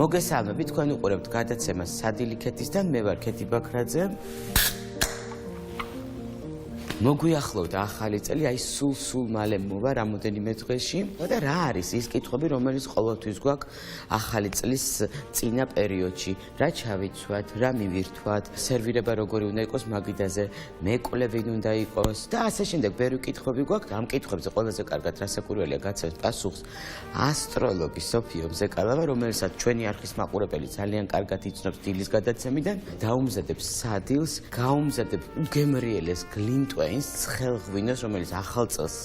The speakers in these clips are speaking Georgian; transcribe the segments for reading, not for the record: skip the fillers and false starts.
მოგესალმებით, თქვენ უყურებთ გადაცემას სადილი ქეთისთან, მე ვარ ქეთი ბაქრაძე. მოგვიახლოვდა ახალი წელი, აი სულ მალე მოვა რამოდენიმე დღეში და რა არის ის კითხვები, რომელიც ყოველთვის გვაქვს ახალი წლის წინა პერიოდში, რა ჩავიცვათ, რა მივირთვათ, სერვირება როგორი უნდა იყოს მაგიდაზე, მეკვლე ვინ უნდა იყოს და ასე შემდეგ ბევრი კითხვები გვაქვს. ამ კითხვებზე ყველაზე კარგად რასაკვირველია გაცევთ პასუხს ასტროლოგი სოფიო მზეკალავა, რომელსაც ჩვენი არხის მაყურებელი ძალიან კარგად იცნობს დილის გადაცემიდან, დაუმზადებს სადილს, გაუმზადებს უგემრიელეს გლინტვე ცხელღვინოს, რომელიც ახალ წელს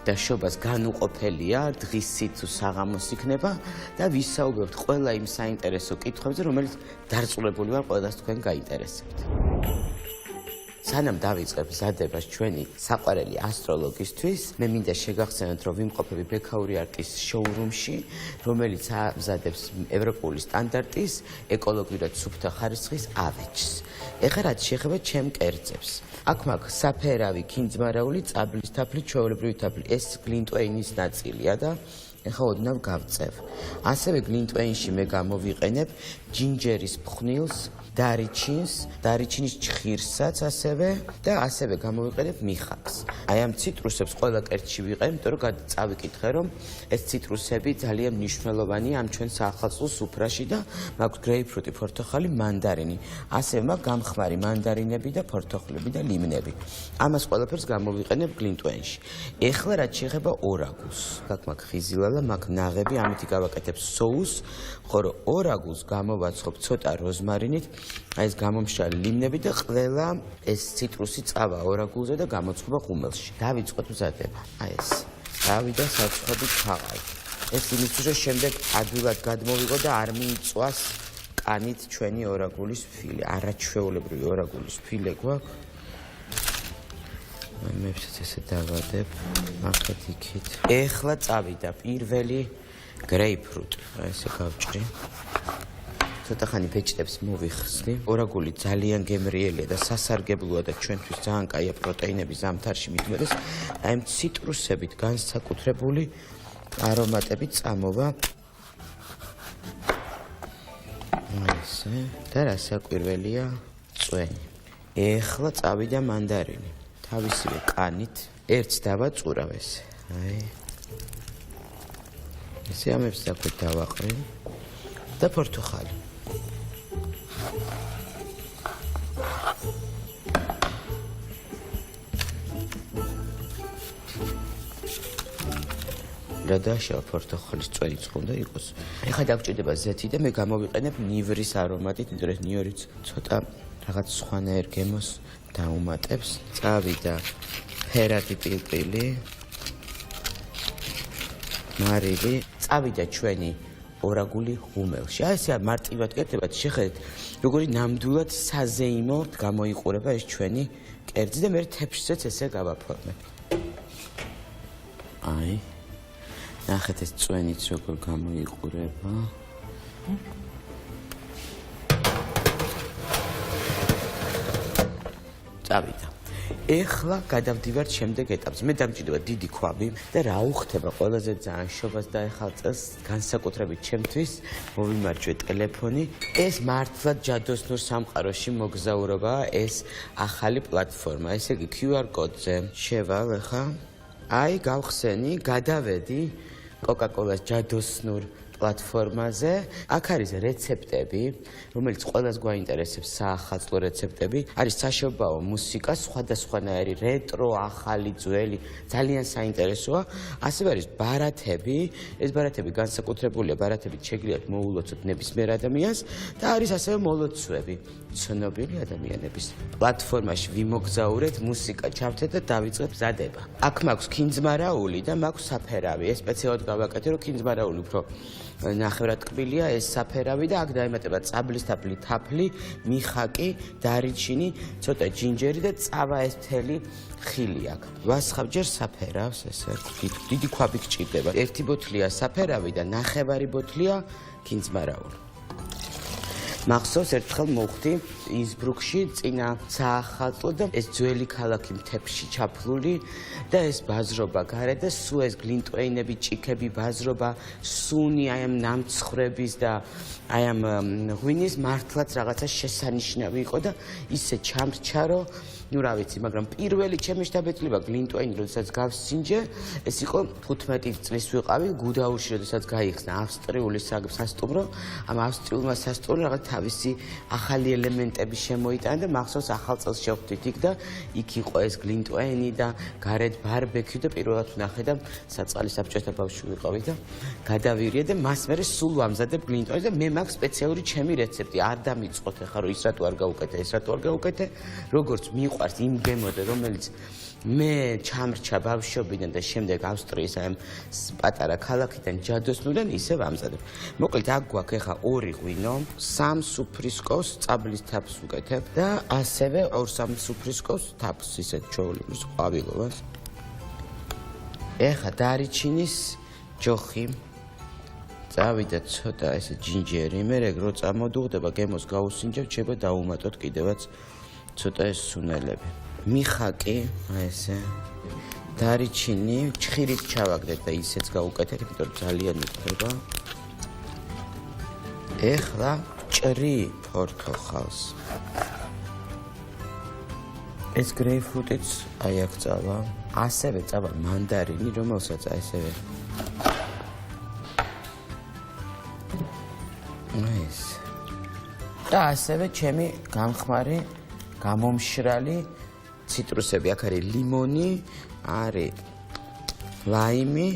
და შობას განუყოფელია, დღისით თუ საღამოს იქნება და ვისაუბრებთ ყველა იმ საინტერესო კითხვებზე, რომელიც დარწმუნებული ვარ ყველას თქვენ გაინტერესებთ. სანამ დავიწყებ მზადებას ჩვენი საყვარელი ასტროლოგისთვის, მე მინდა შეგახსენოთ, რომ ვიმყოფები ბექაური არტის შოურუმში, რომელიც ამზადებს ევროპული სტანდარტის ეკოლოგიურად სუფთა ხარისხის ავეჯს. ეხლა რაც შეეხება ჩემ კერძებს. აქ მაქვს საფერავი, ქინძმარაული, წაბლის თაფლი, ჩვეულებრივი თაფლი. ეს გლინტვეინის ნაწილია და ეხლა ოდნავ გავწევ. ასევე გლინტვეინში მე გამოვიყენებ ჯინჯერის ფხვნილს, დარიჩინის ჩხირსაც ასევე და ასევე გამოვიყენებ მიხაკს. აი ამ ციტრუსებს ყველა კერძში ვიყენებ, იმიტომ რომ წავიკითხე, რომ ეს ციტრუსები ძალიან მნიშვნელოვანია ამ ჩვენ საახალწლო სუფრაში და მაქვს გრეიპფრუტი, ფორთოხალი, მანდარინი. ასევე მაქვს გამხმარი მანდარინები და ფორთოხლები და ლიმნები. ამას ყველაფერს გამოვიყენებ გლინტვეინში. ეხლა რაც შეეხება ორაგულს. აქ მაქვს ხიზილალა, მაქვს ნაღები, ამითი გავაკეთებ соуს, ხოლო ორაგულს გამოვაცხობ ცოტა როზმარინით. აი ეს გამომშრალი ლიმნები და ყველა ეს ციტრუსი წავა ორაგულზე და გამოცხობა ღუმელში. დავიწყოთ მზადება. აი ეს. დავიდა საცხობი ქაღალდი. ეს იმისთვის რომ შემდეგ ადვილად გადმოვიღო და არ მიიწვას კანით ჩვენი ორაგულის ფილი. არაჩვეულებრივი ორაგულის ფილე გვაქვს. მეებსაც ესე დავადებ. აქეთ იქით. ეხლა წავიდა პირველი გრეიპფრუტი. აი ესე გავჭრი. ცოტა ხანი ბეჭდებს მოვიხსნი. ორაგული ძალიან გემრიელია და სასარგებლოა და ჩვენთვის ძალიან კაია პროტეინები ზამთარში მithumetes. აი ამ ციტრუსებით განსაკუთრებული არომატები წამოვა. ესე და რასაკვირველია წვენი. ეხლა წავიდა მანდარინი. თავისივე კანით ერთს დავაწურავ ესე. აი ესე ამებს დაქვეთ დავაყრე და ფორთოხალი. და დაშა ფორთოხალის წვენიც უნდა იყოს. ეხლა დაგჭირდება ზეთი და მე გამოვიყენებ ნივრის არომატით, იმიტომ რომ ნივრიც ცოტა რაღაც სხვანაირ გემოს დაუმატებს. წავიდა ფერადი პილპილი, მარილი, წავიდა ჩვენი ორაგული ღუმელში. აი ესე მარტივად კეთებად შეხედეთ, როგორი ნამდვილად საზეიმო გამოიყურება ეს ჩვენი კერძი და მე თეფშზეც ესე გავაფორმებ. აი ნახეთ ეს წვენიც როგორ გამოიყურება. წავიდა. ეხლა გადავდივართ შემდეგ ეტაპზე. მე დამჭირდება დიდი ქვაბი და რა უხდება ყველაზე ძალიან შობას და ახალ წელს განსაკუთრებით ჩემთვის მოვიმარჯვე ტელეფონი. ეს მართლაც ჯადოსნურ სამყაროში მოგზაურობა, ეს ახალი პლატფორმა. ესე იგი QR კოდზე შევალ ახლა. აი გავხსენი, გადავედი Coca-Cola-ს ჯადოსნურ პლატფორმაზე. აქ არის რეცეპტები, რომელიც ყველას გვაინტერესებს, საახალწლო რეცეპტები. არის საშობაო მუსიკა, სხვადასხვანაირი, რეტრო, ახალი, ძველი, ძალიან საინტერესოა. ასევე არის ბარათები. ეს ბარათები განსაკუთრებულია, ბარათებით შეგიძლიათ მოულოცოთ ნებისმიერ ადამიანს და არის ასევე მოლოცვები ცნობილი ადამიანების. პლატფორმაში ვიმოგზაურეთ, მუსიკა ჩავთეთ და დავიწყეთ მზადება. აქ მაქვს ქინძმარაული და მაქვს საფერავი. ეს სპეციალურად გავაკეთე, რომ ქინძმარაული უფრო ნახევრად ტკბილია, ეს საფერავი და აქ დაემატება წაბლის თაფლი, მიხაკი, დარიჩინი, ცოტა ჯინჯერი და წავა ეს მთელი ხილი აქ. ვასხავ ჯერ საფერავს, ესე დიდი ქვაბი გჭირდება. ერთი ბოთლია საფერავი და ნახევარი ბოთლია ქინძმარაული. მახსოვს ერთხელ მოვხდი ინსბრუკში წინა საახალწლო და ეს ძველი ქალაქი მთებში ჩაფლული და ეს ბაზრობა გარეთ და სულ ეს გლინტვეინები, ჭიქები, ბაზრობა, სუნი, აი ამ ნამცხრების და აი ამ ღვინის მართლაც რაღაცა შესანიშნავი იყო და ისე ჩამრჩა რომ ну რა ვიცი, მაგრამ პირველი ჩემი შთაბეჭდილება გლინტვეინი, როდესაც გავსინჯე, ეს იყო 15 წლის ვიყავი, გუდაურში, როდესაც გაიხსნა ავსტრიული სასტუმრო, ამ ავსტრიულმა სასტუმრომ რაღაც თავისი ახალი ელემენტები შემოიტანა და მახსოვს ახალ წელს შევხვდით იქ და იქ იყო ეს გლინტვეინი და გარეთ ბარბეკიუ და პირველად ვნახე და საწყალი საბჭოთა ბავშვი ვიყავი და გადავირიე და მას მერე სულ ვამზადებ გლინტვეინს და მე მაქვს სპეციალური ჩემი რეცეპტი, არ დამიწყოთ ახლა რომ ის რატო არ გავუკეთე, ეს რატო არ გავუკეთე, როგორც მიყვარს იმ გემოდე, რომელიც მე ჩამრჩა ბავშვობიდან და შემდეგ ავსტრიის ამ პატარა ქალაქიდან ჯადოსნუდან ისე ვამზადებ. მოკლედ აქ გვაქვს ახლა 2 ღვინო, 3 სუფრისკოს წაბლის თაფს ვუკეთებ და ასევე 2-3 სუფრისკოს თაფს ისეთ ჩვეულებრივ ყვავილობას. ეხლა დარიჩინის ჯოხი წავიდა ცოტა ესე ჯინჯერი, მე რო წამოდუღდება გემოს გაუსინჯებ, შეიძლება დაუმატოთ კიდევაც ცოტა ეს სუნელები. მიხაკი, აი ესე. დარიჩინი, ჩხირით ჩავაგდეთ და ისეც გავუკეთეთ, იმიტომ რომ ძალიან მიყვება. ეხლა ჭრი ფორთოხალს. ეს გრეიფრუტიც აი აქ წავა. ასევე წავა მანდარინი, რომელსაც აი ესევე ეს. და ასევე ჩემი გამხმარი გამომშრალი ციტრუსები, აქ არის ლიმონი, არის ლაიმი.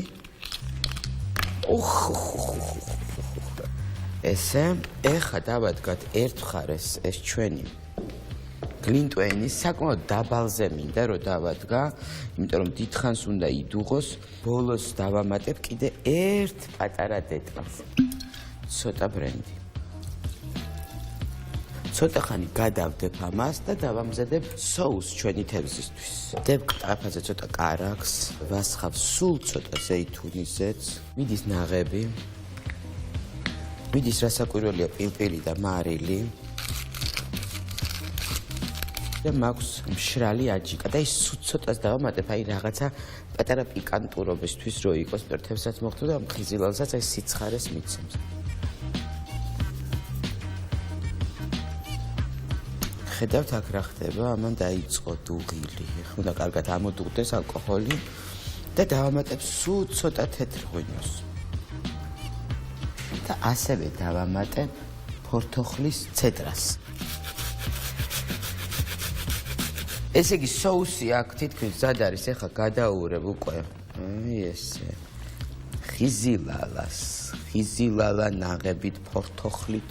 ესე, ეხა დავადგათ ერთ მხარეს ეს ჩვენი გლინტვეინი საკმაოდ დაბალზე მინდა რომ დავადგა, იმიტომ რომ დიდხანს უნდა იდუღოს, ბოლოს დავამატებ კიდე ერთ პატარა დეტალს. ცოტა ბრენდი. ცოტა ხანი გადავდებ ამას და დავამზადებ სოუსს ჩვენი თევზისთვის. დებ კაფეზე ცოტა კარაქს, ვასხავ სულ ცოტა ზეითუნისეც, მიდის ნაღები. მიდის რასაკვირველია პილპილი და მარილი. და მაქვს მშრალი აჯიკა და ის სულ ცოტას დავამატებ, აი რაღაცა პატარა პიკანტურობისთვის რო იყოს, იმიტომ თევზსაც მოხდა და ხიზილალსაც აი სიცხარეს მიცემს. ხედავთ აქ რა ხდება, ამან დაიწყო დუღილი. უნდა კარგად ამოდუღდეს ალკოჰოლი და დავამატებ სულ ცოტა თეთრ ღვინოს. და ასევე დავამატებ ფორთოხლის ცეტრას. ესე იგი სოუსი აქ თითქმის მზად არის, ეხლა გადაურებ უკვე. აი ესე. ხიზილალა ნაღებით ფორთოხლით.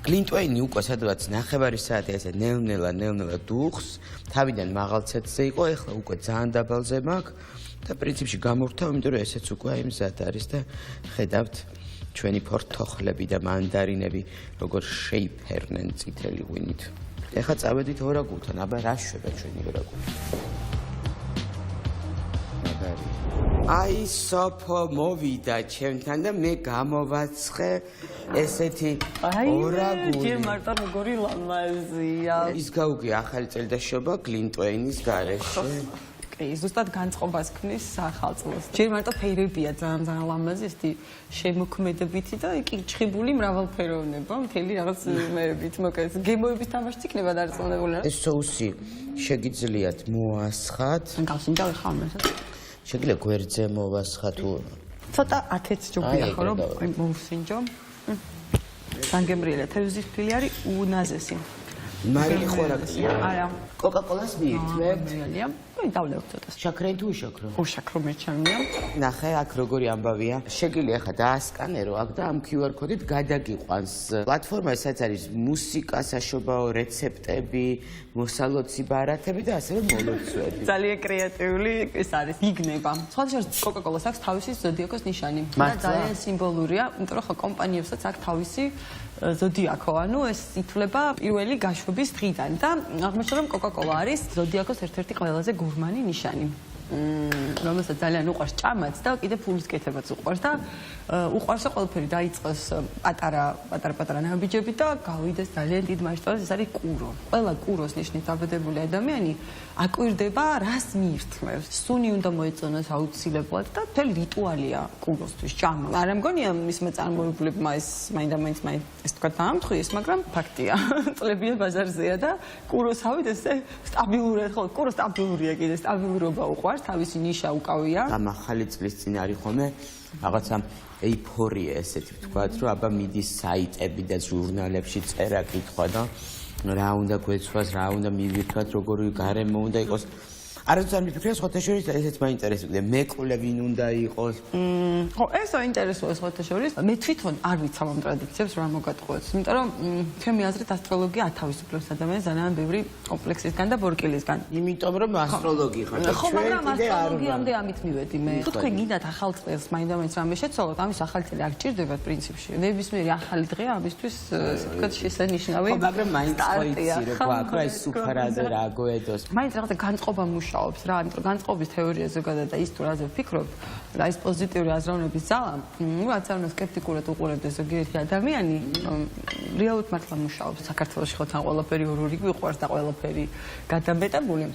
გლინტვეინი უკვე სადღაც 9 საათი ესე ნელ-ნელა დუხს, თავიდან მაღალცეთზე იყო, ეხლა უკვე ძალიან დაბალზე მაქვს და პრინციპში გამორთავ, იმიტომ რომ ესეც უკვე აი მზად არის და ხედავთ ჩვენი ფორთოხლები და მანდარინები როგორ შეიფერნენ წითელი ღვინით. ეხლა წავედით ორაგულთან, აბა რა შვება ჩვენი ორაგული. აი სოფო მოვიდა ჩემთან და მე გამოვაცხე ესეთი ორაგული. ჯერ მარტო როგორი ლამაზია. ის გაუგი ახალი წელდაშობა გლინტვეინის გარეშე. ზუსტად განწყობას ქმნის სახალწლოს. ჯერ მარტო ფერებია ძალიან ლამაზი, ესეთი შემოქმედებითი და კი ჩხიბული მრავალფეროვნება, მთელი რაღაც მერებით, მოკლედ გემოების თამაშიც იქნება დარწმუნებული. ეს სოუსი შეგიძლიათ მოასხათ. გავსინჯავ ხა ამასაც. შეგიძლია გვერდზე მოვასხათ თუ ცოტა 10 ჯობია ხო რომ მოვსინჯო. სანგემრიელა თევზის ფილი არის უნაზესი. მარილი ხორაკია. არა. კოკა-კოლას მიირთმევთ. დავლებთ ცოტას. შაქრენ თუ უშაქრო? უშაქრო მეჩამია. ნახე აქ როგორი ამბავია. შეგიძლია ხა დაასკანერო აქ და ამ QR კოდით გადაგიყვანს. პლატფორმა ესაც არის მუსიკა, საშობაო რეცეპტები, მოსალოცი ბარათები და ასევე მოლოცვები. ძალიან კრეატიული ეს არის. იგნება. სხვადასხვა კოკა-კოლას აქვს თავისი ზოდიაქოს ნიშანი. და ძალიან სიმბოლურია, იმიტომ რომ ხო კომპანიებსაც აქვს თავისი ზოდიაქო, ანუ ეს ითვლება პირველი გაშვების დღიდან და აღმოჩნდა რომ კოკა-კოლა არის ზოდიაქოს ერთ-ერთი ყველაზე გურმანი ნიშანი. რომელსაც ძალიან უყვარს ჭამაც და კიდე ფულის კეთებაც უყვარს და უყვარსო ყველაფერი დაიწყოს პატარა ნაბიჯები და გავიდეს ძალიან დიდ მასშტაბზე, ეს არის კურო. ყველა კუროს ნიშნით დაბადებული ადამიანი აკვირდება რას მიირთმევს. სუნი უნდა მოეწონოს აუცილებლად და მთელი რიტუალია კუროსთვის ჭამა. არ მგონია მისმა წარმოებულებმა ეს მაინდა-მაინც ეს თქვა დაამთხვიეს, მაგრამ ფაქტია. წლებია ბაზარზეა და კუროს ავიდეს სტაბილურად, ხო, კურო სტაბილურია კიდე, სტაბილურობა უყვარს, თავისი ნიშა უკავია. ამ ახალი წლის წინ არის ხოლმე რაღაცა ეიფორია ესეთი ვთქვათ, რომ აბა მიდის საიტები და ჟურნალებში წერა კითხვა და რა უნდა გვეცვას, რა უნდა მივირთვათ, როგორი გარემო უნდა იყოს. არც არ მიფიქრე, სხვათა შორის ესეც მაინტერესებდა, მეკვლე ვინ უნდა იყოს. ხო, ეს აინტერესოა სხვათა შორის. მე თვითონ არ ვიცავ ამ ტრადიციებს რა მოგატყუებს, იმიტომ რომ ჩემი აზრით ასტროლოგია ათავისუფლებს ადამიანს ძალიან ბევრი კომპლექსისგან და ბორკილისგან. იმიტომ რომ ასტროლოგი ხარ. ხო, მაგრამ ასტროლოგიამდე ამით მივედი მე. თუ თქვენ გინდათ ახალ წელს მაინდა-მაინც რამე შეცვალოთ, ამის ახალი წელი არ გჭირდებათ პრინციპში. ნებისმიერი ახალი დღე ამისთვის ესე ვთქვათ შესანიშნავი. ხო, მაგრამ მაინც ხო იცი რომ გვაქვს რა ის სუფრაზე რა გვედოს. მაინც რაღაცა განწყობა მუშაობს რა, იმიტომ რომ განწყობის თეორია ზოგადად და ის თუ რაზე ვფიქრობ, რა ის პოზიტიური აზროვნების ზალა, რაც არ უნდა სკეპტიკურად უყურებდეს ზოგიერთი ადამიანი, რეალურად მართლა მუშაობს. საქართველოში ხო თან ყველაფერი ორი გვიყვარს და ყველაფერი გადამეტებული.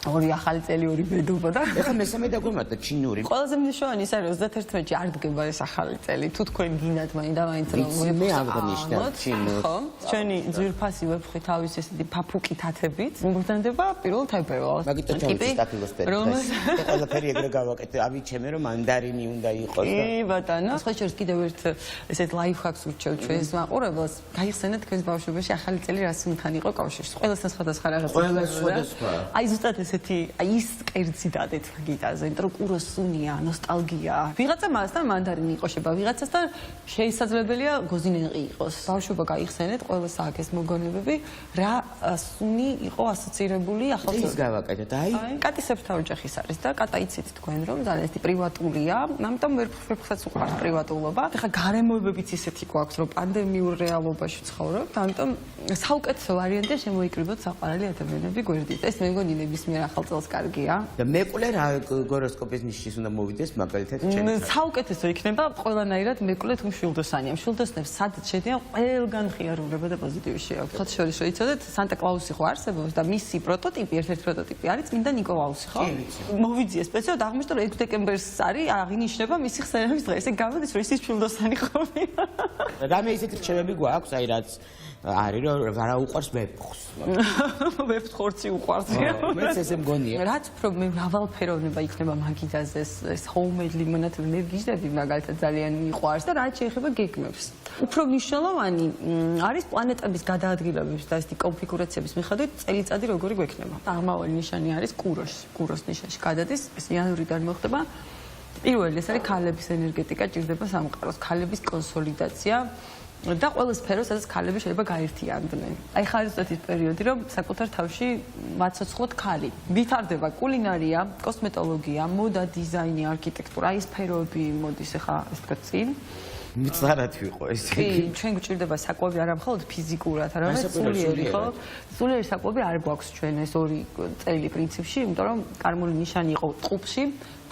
ორი ახალი წელი, ორი ბედობა და ეხლა მესამე დაგვემატა ჩინური. ყველაზე მნიშვნელოვანი ის არის 31-ში არ დგება ეს ახალი წელი. თუ თქვენ გინდათ მაინდა-მაინც რომ მე აღნიშნავ ჩინურს. ხო, ჩვენი ძვირფასი ვეფხვი თავის ესეთი ფაფუკი თათებით მოგრძანდება 1 თებერვალს. მაგიტომ ჩავიცი სტაფილოსფეროს. და ყველაფერი ეგრე გავაკეთე. ავიჩემე რომ მანდარინი უნდა იყოს და კი ბატონო. სხვა შორის კიდევ ერთ ესეთ ლაიფჰაკს ვურჩევ ჩვენს მაყურებელს. გაიხსენეთ თქვენს ბავშვობაში ახალი წელი რას უნდა იყო კავშირში. ყველასთან სხვადასხვა რაღაცა. ყველა სხვადასხვა. აი ზუსტად ესეთი ის კერძი დადეთ გიტაზე, იმიტომ რომ კუროს სუნია, ნოსტალგია. ვიღაცა მასთან მანდარინი იყო შეება, ვიღაცასთან შესაძლებელია გოზინენყი იყოს. ბავშვობა გაიხსენეთ, ყველა სააქეს მოგონებები, რა სუნი იყო ასოცირებული ახალ წელს. ის გავაკეთეთ, აი. კატისებრთა ოჯახის არის და კატა იცით თქვენ რომ ძალიან ესეთი პრივატულია, ამიტომ ვერაფერსაც უყვართ პრივატულობა. ეხლა გარემოებებიც ისეთი გვაქვს, რომ პანდემიურ რეალობაში ცხოვრობთ, ამიტომ საუკეთესო ვარიანტია შემოიკრიბოთ საყვარელი ადამიანები გვერდით. ეს მე მგონი ნებისმიერ ახალ წელს კარგია. და მეკვლე რა გოროსკოპის ნიშნის უნდა მოვიდეს მაგალითად ჩემს. საუკეთესო იქნება ყველანაირად მეკვლე თუ მშვილდოსანია. მშვილდოსნებს სადაც შედიან ყველგან ხიარულება და პოზიტივი შეაქვს. ხოთ შორის შეიცოდეთ სანტა კლაუსი ხო არსებობს და მისი პროტოტიპი, ერთ-ერთი პროტოტიპი არის წმინდა ნიკოლაუსი, ხო? მოვიძიე სპეციალურად აღმოჩნდა რომ 6 დეკემბერს არის აღინიშნება მისი ხსენების დღე. ესე გამოდის რომ ის მშვილდოსანი ხომია. რამე ისეთი რჩევები გვაქვს, აი რაც არის რომ რა უყვარს ვეფხს. ვეფხორცი უყვარს. მეც ესე მგონია. რაც უფრო მე მრავალფეროვნება იქნება მაგიდაზე ეს homemade limonade მე ვიჟდები მაგალითად ძალიან მიყვარს და რაც შეეხება გეგმებს. უფრო მნიშვნელოვანი არის პლანეტების გადაადგილების და ესეთი კონფიგურაციების მიხედვით წელიწადი როგორი გვექნება. აღმავალი ნიშანი არის კუროში. კუროს ნიშანში გადადის, ეს იანვრიდან მოხდება. პირველი ეს არის ქალების ენერგეტიკა, ჭირდება სამყაროს, ქალების კონსოლიდაცია. და ყველა სფერო, სადაც ქალები შეიძლება გაერთიანდნენ. აი ხარ ზუსტად ის პერიოდი, რომ საკუთარ თავში მაცოცხლოთ ქალი. ვითარდება კულინარია, კოსმეტოლოგია, მოდა, დიზაინი, არქიტექტურა, აი სფეროები მოდის ახლა ეს თქვა წინ. მიწარად ვიყო ესე. კი, ჩვენ გვჭირდება საკვები არა მხოლოდ ფიზიკურად, არამედ სულიერი, ხო? სულიერი საკვები არ გვაქვს ჩვენ ეს ორი წელი პრინციპში, იმიტომ რომ კარმული ნიშანი იყო ტყუპში.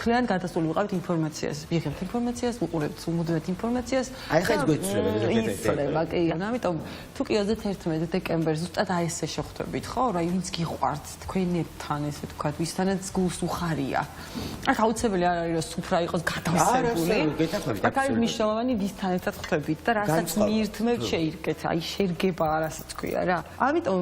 Client გადასული ვიყავით ინფორმაციას, ვიღებთ ინფორმაციას, ვუყურებთ სულმუდმივად ინფორმაციას. აი ხა ეს გვეცვლება იცლება, კი, ამიტომ თუ კი 31 დეკემბერს ზუსტად აი ესე შეხვდებით, ხო, რა ვინც გიყვართ თქვენებთან, ესე ვთქვათ, ვისთანაც გულს უხარია. აქ აუცილებელი არ არის რომ სუფრა იყოს გადავსებული. აქ არის მნიშვნელოვანი ვისთან ერთად ხვდებით და რასაც მიირთმევთ შეირგეთ, აი შერგება რასაც ქვია რა. ამიტომ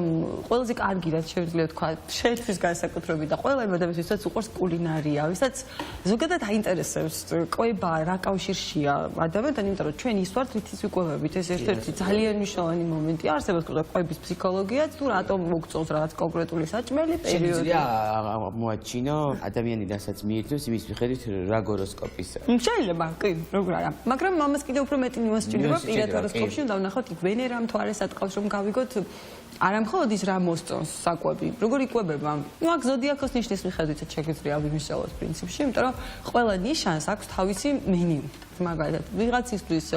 ყველაზე კარგი რაც შეიძლება ვთქვა, შეთვის განსაკუთრებით და ყველა ადამიანს ვისაც უყვარს კულინარია, ვისაც ზოგადად აინტერესებს კვება რა კავშირშია ადამიანთან, იმიტომ რომ ჩვენ ის ვართ რითიც ვიკვებებით, ეს ერთ-ერთი ძალიან მნიშვნელოვანი მომენტია, არსებობს კვების ფსიქოლოგიაც, თუ რატომ მოგწონს რაღაც კონკრეტული საჭმელი პერიოდი. შეიძლება მოაჩინო ადამიანი რასაც მიირთმევს იმის მიხედვით რა გოროსკოპისა. შეიძლება, კი, როგორ არა. მაგრამ ამას კიდევ უფრო მეტი ნიუანსი ჭირდება პირად ჰოროსკოპში, უნდა ვნახოთ იქ ვენერა მთვარეს ატყავს რომ გავიგოთ არა მხოლოდ ის რა მოსწონს საკვები, როგორ იკვებება. ნუ აქ ზოდიაქოს ნიშნის მიხედვითაც შეგვიძლია ვიმუშაოთ პრინციპში, იმიტომ რომ ყველა ნიშანს აქვს თავისი მენიუ. მაგალითად, ვიღაცისთვის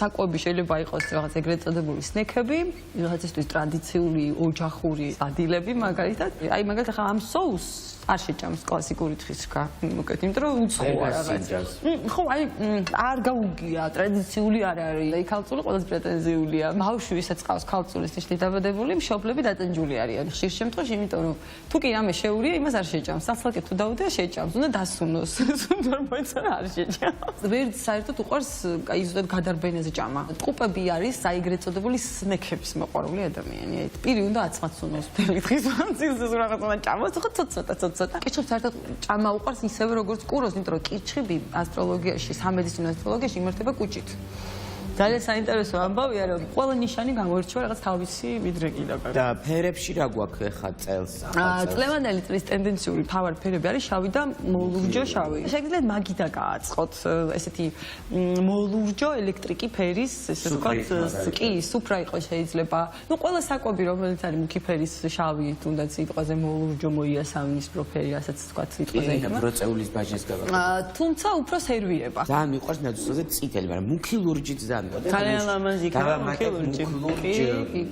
საკვები შეიძლება იყოს რაღაც ეგრეთ წოდებული სნექები, ვიღაცისთვის ტრადიციული ოჯახური სადილები, მაგალითად. აი მაგალითად ახლა ამ соуს არ შეჭამს კლასიკური თხის რქა. მოკეთ, იმიტომ რომ უცხოა რაღაც. ხო, აი არ გაუგია, ტრადიციული არ არის. აი ქალწული ყველაზე პრეტენზიულია. ბავშვი ვისაც ყავს ქალწულის ნიშნით დაბადებული, მშობლები დაწენჯული არიან. ხშირ შემთხვევაში, იმიტომ რომ თუ კი რამე შეურია, იმას არ შეჭამს. საცალკე თუ დაუდია, შეჭამს. უნდა დასუნოს. თუნდაც მოიწერა არ შეჭამს. ვერც საერთოდ უყვარს აი ზუსტად გადარბენაზე ჭამა. ტყუპები არის აი ეგრეთ წოდებული სნექების მოყვარული ადამიანი. აი პირი უნდა აცმაცუნოს მთელი დღის მანძილზე რაღაც უნდა ჭამოს, ხო ცოტა. კირჩხიბს საერთოდ ჭამა უყვარს ისევე როგორც კუროს, იმიტომ რომ კირჩხიბი ასტროლოგიაში, სამედიცინო ასტროლოგიაში იმართება კუჭით. ძალიან საინტერესო ამბავია, რომ ყველა ნიშანი გამოირჩევა რაღაც თავისი მიდრეკილებებით. და ფერებში რა გვაქვს ახლა წელს? წლევანდელი წლის ტენდენციური ფავარ ფერები არის შავი და მოლურჯო შავი. შეგიძლიათ მაგიდა გააწყოთ ესეთი მოლურჯო ელექტრიკი ფერის, ესე ვთქვათ, კი, სუფრა იყოს შეიძლება. ნუ ყველა საკვები, რომელიც არის მუქი ფერის შავი, თუნდაც სიტყვაზე მოლურჯო მოიასავნის პროფერი, რასაც ვთქვათ სიტყვაზე იქნება. ბროწეულის ბაჟის გავაკეთე. თუმცა უფრო სერვირება. ძალიან მიყვარს ნაძვზე წითელი, მაგრამ მუქი ლურჯიც ძალიან ძალიან ლამაზი ლურჯი.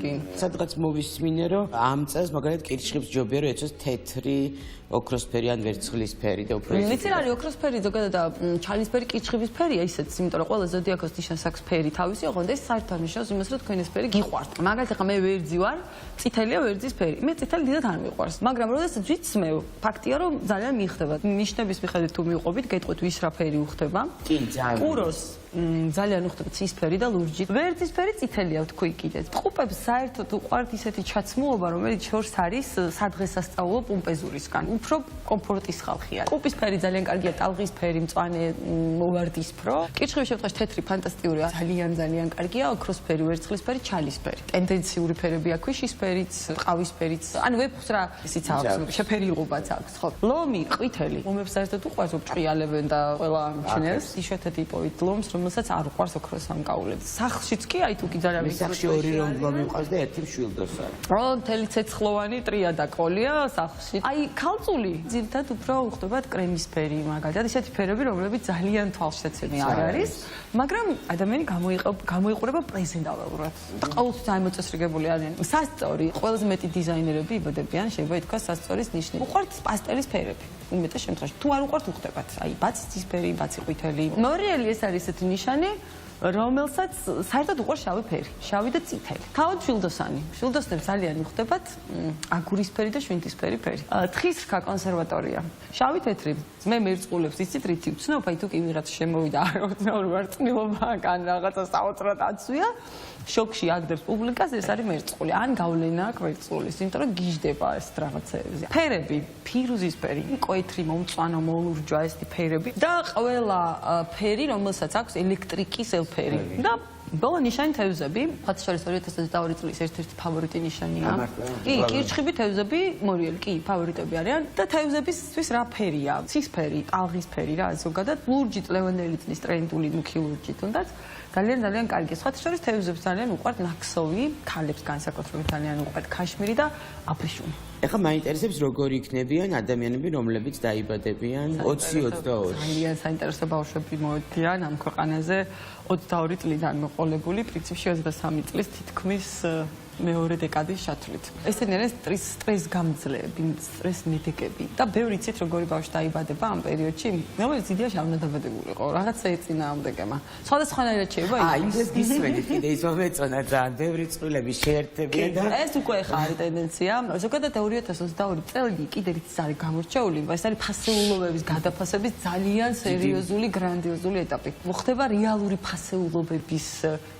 კი. სადღაც მოვისმინე, რომ ამ წელს მაგალითად კირჩხიბს ჯობია რომ ეცოს თეთრი, ოქროსფერი ან ვერცხლისფერი და უფრო ისე. იცი რა არის ოქროსფერი ზოგადად და ჩალისფერი კირჩხიბის ფერია ისეც, იმიტომ რომ ყველა ზოდიაქოს ნიშანს აქვს ფერი თავისი, ოღონდ ეს საერთოდ ნიშნავს იმას, რომ თქვენ ეს ფერი გიყვართ. მაგალითად ახლა მე ვერძი ვარ, წითელია ვერძის ფერი. მე წითელი დიდად არ მიყვარს, მაგრამ როდესაც ვიცმევ, ფაქტია რომ ძალიან მიიხდება. ნიშნების მიხედვით თუ მივყვებით, გეტყვით ვის რა ფერი უხდება. კი, ძალიან. კუროს ძალიან უხდება ცისფერი და ლურჯი. ვერძის ფერი წითელია თქვი კიდეც. ტყუპებს საერთოდ უყვართ ისეთი ჩაცმულობა, რომელიც შორს არის სადღესასწაულო პუმპეზურისგან. უფრო კომფორტის ხალხია. ტყუპის ფერი ძალიან კარგია, ტალღის ფერი, მწვანე, მოვარდისფრო. კირჩხიბის შემთხვევაში თეთრი ფანტასტიკურია, ძალიან კარგია, ოქროსფერი, ვერცხლისფერი, ჩალისფერი. ტენდენციური ფერები აქვს, შისფერიც, ყავისფერიც. ანუ ვეფხს რა ისიც აქვს, შეფერილობაც აქვს, ხო. ლომი, ყვითელი. ლომებს საერთოდ უყვარს უბრჭყიალებენ და ყველა ამჩნევს. ისეთი ტიპოვით ლომს, რომელსაც არ უყვარს ოქროს სამკაულებს. სახლშიც კი აი თუ კი ძალიან სახლში ორი ლომი მყავს და ერთი მშვილდოს არის. მთელი ცეცხლოვანი ტრიადა ყოლია სახლში. აი ქალწული ძირთად უფრო უხდებათ კრემისფერი, მაგალითად ისეთი ფერები, რომლებიც ძალიან თვალშეცემი არ არის, მაგრამ ადამიანი გამოიყურება პრეზენტაბელურად. და ყოველთვის ძალიან მოწესრიგებული არიან. სასწორი, ყველაზე მეტი დიზაინერები იბადებიან, შეიძლება ითქვას სასწორის ნიშნი. უყვართ პასტელის ფერები. უმეტეს შემთხვევაში თუ არ უყვართ უხდებათ. აი ბაცი ცისფერი, ბაცი ყვითელი. მორიელი ეს არის ესეთი ნიშანი, რომელსაც საერთოდ უყვარს შავი ფერი, შავი და წითელი. თავად შვილდოსანი. შვილდოსნებს ძალიან უხდებათ აგურისფერი და შვინთისფერი ფერი. თხის რქა კონსერვატორია. შავი თეთრი. მე მერწყულებს იცით რითი ვცნობ, აი თუ კი ვიღაც შემოვიდა არ ვცნობ ვარწნილობა ან რაღაცა საოცრად აცვია. შოქში აგდებს პუბლიკას, ეს არის მერწყული. ან გავლენა აქვს მერწყულის, იმიტომ რომ გიждდება ეს რაღაცეებზე. ფერები, ფირუზისფერი, ყვითელი, მომწვანო, მოლურჯო, ესეთი ფერები და ყველა ფერი, რომელსაც აქვს ელექტრიკის ელფერი. და ბოლო ნიშანი თევზები, მათ შორის 2022 წლის ერთ-ერთი ფავორიტი ნიშანია. კი, კირჩხიბი თევზები, მორიელი, კი, ფავორიტები არიან და თევზებისთვის რა ფერია? ცისფერი, ტალღისფერი რა, ზოგადად ლურჯი წლევანდელი წლის ტრენდული მუქი ლურჯი თუნდაც ძალიან კარგი. სხვა შორის თევზებს ძალიან უყვართ ნაქსოვი, ქალებს განსაკუთრებით ძალიან უყვართ ქაშმირი და აბრეშუმი. ეხლა მაინტერესებს როგორი იქნებიან ადამიანები, რომლებიც დაიბადებიან 20-22. ძალიან საინტერესო ბავშვები მოვედიან ამ ქვეყანაზე 22 წლიდან მოყოლებული, პრინციპში 23 წლის თითქმის მეორე დეკადის ჩათვლით. ესენი არის სტრეს გამძლეები, სტრეს მედეგები და ბევრი იცით როგორი ბავშვი დაიბადება ამ პერიოდში, რომელიც იდეაში არ უნდა დაბადებულიყო, რაღაცა ეწინააღმდეგება. სხვადასხვანაირად შეიძლება ის ეს გისმენით, კიდე ის მომეწონა ძალიან ბევრი წყვილები შეერთებიან და ეს უკვე ხა არის ტენდენცია. ზოგადად 2022 წელი კიდე რითიც არის გამორჩეული, ეს არის ფასეულობების გადაფასების ძალიან სერიოზული, გრანდიოზული ეტაპი. მოხდება რეალური ფასეულობების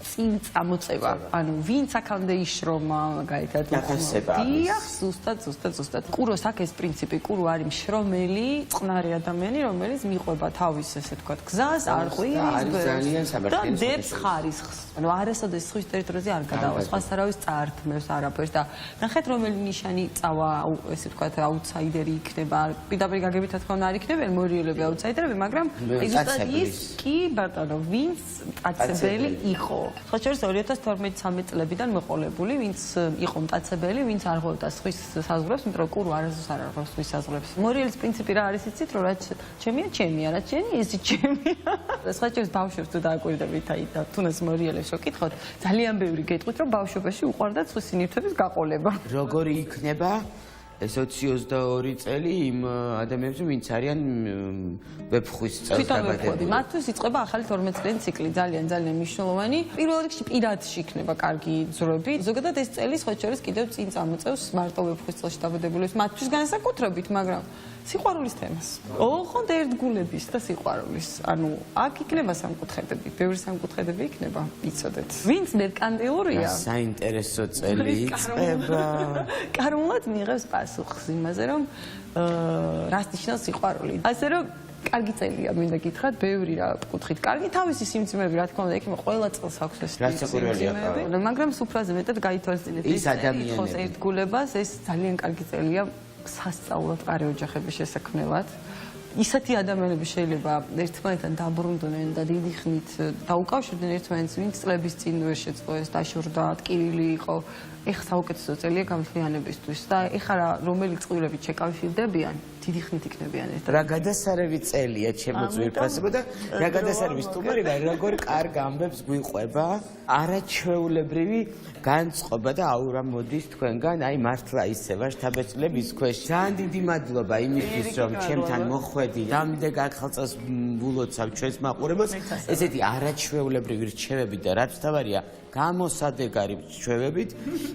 წინ წამოწევა. ანუ ვინც აქამდე შრომა, მაგალითად, დიახ, ზუსტად. კუროს აქვს ეს პრინციპი, კურო არის მშრომელი, წყნარი ადამიანი, რომელიც მიყვება თავის, ესე ვთქვათ, გზას, არღვევს და დებს ხარისხს. ანუ არასოდეს სხვის ტერიტორიაზე არ გადავა, სხვა სარავის წაართმევს არაფერს და ნახეთ რომელი ნიშანი წავა, ესე ვთქვათ, აუთსაიდერი იქნება. პირდაპირ გაგებით რა თქმა უნდა არ იქნებიან მორიელები აუთსაიდერები, მაგრამ ზუსტად ის კი ბატონო, ვინც მტაცებელი იყო. სხვა შორის 2012-13 წლებიდან მოყოლებული, ვინც იყო მტაცებელი, ვინც არ ღვევდა სხვის საზღვრებს, იმიტომ რომ კურო არასდროს არ ღვევს სხვის საზღვრებს. მორიელის პრინციპი რა არის იცით, რომ რაც ჩემია, რაც ჩემი, ესიც ჩემია. სხვა შორის ბავშვებს თუ დააკვირდებით, აი და თუნდაც მორიელებს ვკითხოთ, ძალიან ბევრი გეტყვით, რომ ბავშვობაში უყვარდათ სხვისი ნივთების გაყოლება. როგორი იქნება 22 წელი იმ ადამიანებზე, ვინც არიან ვეფხვის წელს დაბადებული. მათთვის იწყება ახალი 12 წლიანი ციკლი, ძალიან მნიშვნელოვანი. პირველ რიგში პირადში იქნება კარგი ძროები. ზოგადად ეს წელი სხვა შორის კიდევ წინ წამოწევს მარტო ვეფხვის წელში დაბადებულებს მათთვის განსაკუთრებით, მაგრამ სიყვარულის თემას. ოღონდ ერთგულების და სიყვარულის. ანუ აქ იქნება სამკუთხედები, ბევრი სამკუთხედები იქნება, იცოდეთ. ვინც მერკანტილურია? საინტერესო წელი იწყება. კარგულად მიიღებს პასუხს იმაზე, რომ რას ნიშნავს სიყვარული. ასე რომ კარგი წელია, მინდა გითხრათ, ბევრი რა ვკუთხით. კარგი თავისი სიმძიმეები, რა თქმა უნდა, იქნება ყველა წელს აქვს ეს სიმძიმეები, მაგრამ სუფრაზე მეტად გაითვალისწინეთ ის ადამიანები. ერთგულებას, ეს ძალიან კარგი წელია სასწაულად ყარი ოჯახების შესაქმნელად. ისეთი ადამიანები შეიძლება ერთმანეთთან დაბრუნდნენ და დიდი ხნით დაუკავშირდნენ ერთმანეთს, ვინც წლების წინ ვერ შეწყვეს, დაშორდა, ტკივილი იყო. ეხლა საუკეთესო წელია გამხდიანებისთვის და ეხლა რომელი წყვილებით შეკავშირდებიან, დიდი ხნით იქნებიან ერთად. რა გადასარევი წელია ჩემო ძვირფასებო და რა გადასარევი სტუმარი და როგორ კარგ ამბებს გვიყვება. არაჩვეულებრივი განწყობა და აურა მოდის თქვენგან, აი მართლა ისე ვარ შთაბეჭდილების ქვეშ. ძალიან დიდი მადლობა იმისთვის, რომ ჩემთან მოხვედი. რამდენ გახალწას ვულოცავ ჩვენს მაყურებელს. ესეთი არაჩვეულებრივი რჩევები და რაც თავარია გამოსადეგარი რჩევებით,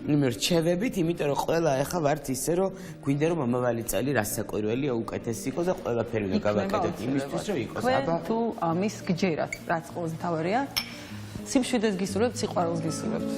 რჩევებით, იმიტომ რომ ყველა ეხა ვართ ისე, რომ გვინდა რომ მომავალი წელი რასაკვირველია, უკეთესი იყოს და ყველაფერი უნდა გავაკეთოთ იმისთვის, რომ იყოს. აბა თუ ამის გჯერათ, რაც ყველაზე მთავარია, სიმშვიდეს გისურვებთ, სიყვარულს გისურვებთ.